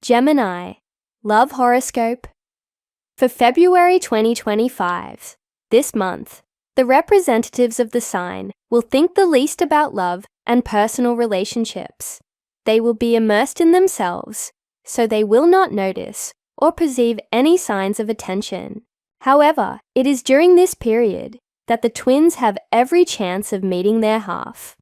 Gemini, love horoscope. For February 2025, this month, the representatives of the sign will think the least about love and personal relationships. They will be immersed in themselves, so they will not notice or perceive any signs of attention. However, it is during this period that the twins have every chance of meeting their half.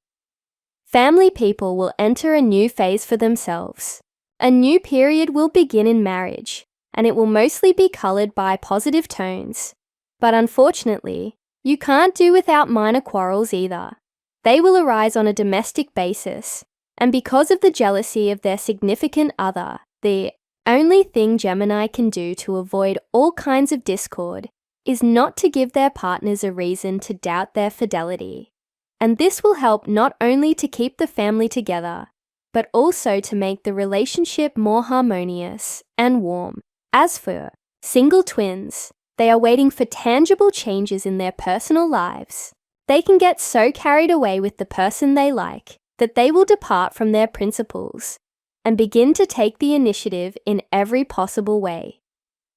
Family people will enter a new phase for themselves. A new period will begin in marriage, and it will mostly be colored by positive tones. But unfortunately, you can't do without minor quarrels either. They will arise on a domestic basis, and because of the jealousy of their significant other, the only thing Gemini can do to avoid all kinds of discord is not to give their partners a reason to doubt their fidelity. And this will help not only to keep the family together, but also to make the relationship more harmonious and warm. As for single twins, they are waiting for tangible changes in their personal lives. They can get so carried away with the person they like that they will depart from their principles and begin to take the initiative in every possible way.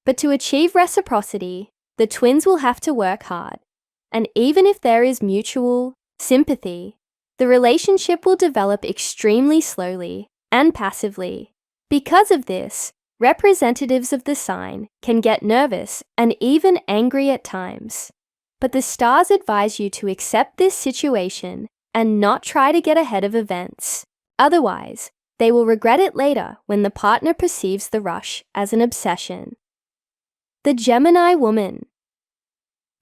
But to achieve reciprocity, the twins will have to work hard. And even if there is mutual sympathy, the relationship will develop extremely slowly and passively. Because of this, representatives of the sign can get nervous and even angry at times. But the stars advise you to accept this situation and not try to get ahead of events. Otherwise, they will regret it later when the partner perceives the rush as an obsession. The Gemini woman.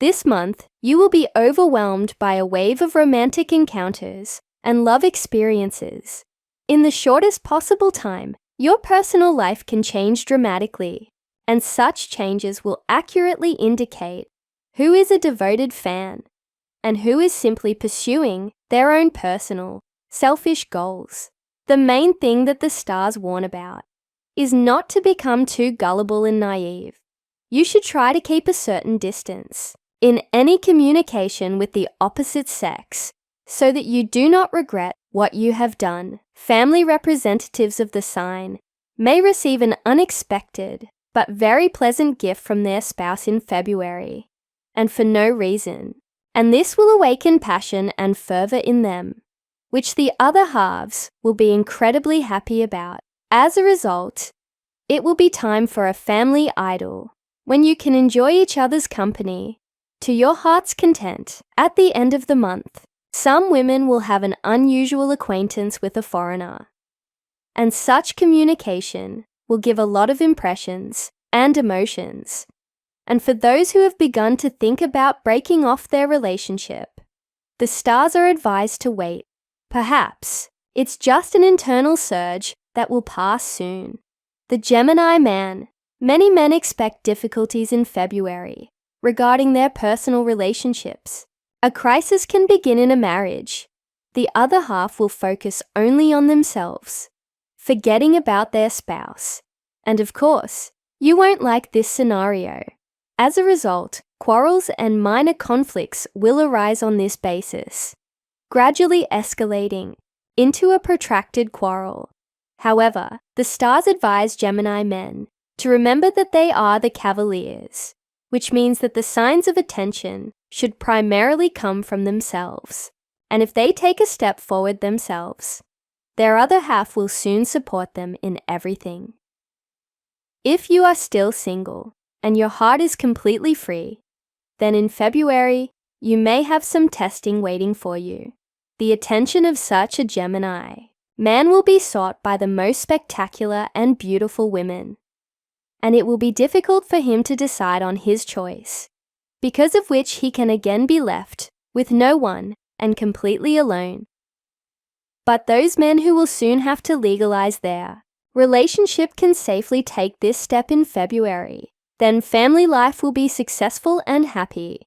This month, you will be overwhelmed by a wave of romantic encounters and love experiences. In the shortest possible time, your personal life can change dramatically, and such changes will accurately indicate who is a devoted fan and who is simply pursuing their own personal, selfish goals. The main thing that the stars warn about is not to become too gullible and naive. You should try to keep a certain distance in any communication with the opposite sex, so that you do not regret what you have done. Family representatives of the sign may receive an unexpected but very pleasant gift from their spouse in February, and for no reason. And this will awaken passion and fervor in them, which the other halves will be incredibly happy about. As a result, it will be time for a family idyll, when you can enjoy each other's company to your heart's content. At the end of the month, some women will have an unusual acquaintance with a foreigner, and such communication will give a lot of impressions and emotions. And for those who have begun to think about breaking off their relationship, the stars are advised to wait. Perhaps it's just an internal surge that will pass soon. The Gemini man. Many men expect difficulties in February regarding their personal relationships. A crisis can begin in a marriage. The other half will focus only on themselves, forgetting about their spouse. And of course, you won't like this scenario. As a result, quarrels and minor conflicts will arise on this basis, gradually escalating into a protracted quarrel. However, the stars advise Gemini men to remember that they are the cavaliers, which means that the signs of attention should primarily come from themselves. And if they take a step forward themselves, their other half will soon support them in everything. If you are still single and your heart is completely free, then in February, you may have some testing waiting for you. The attention of such a Gemini man will be sought by the most spectacular and beautiful women, and it will be difficult for him to decide on his choice, because of which he can again be left with no one and completely alone. But those men who will soon have to legalize their relationship can safely take this step in February. Then family life will be successful and happy.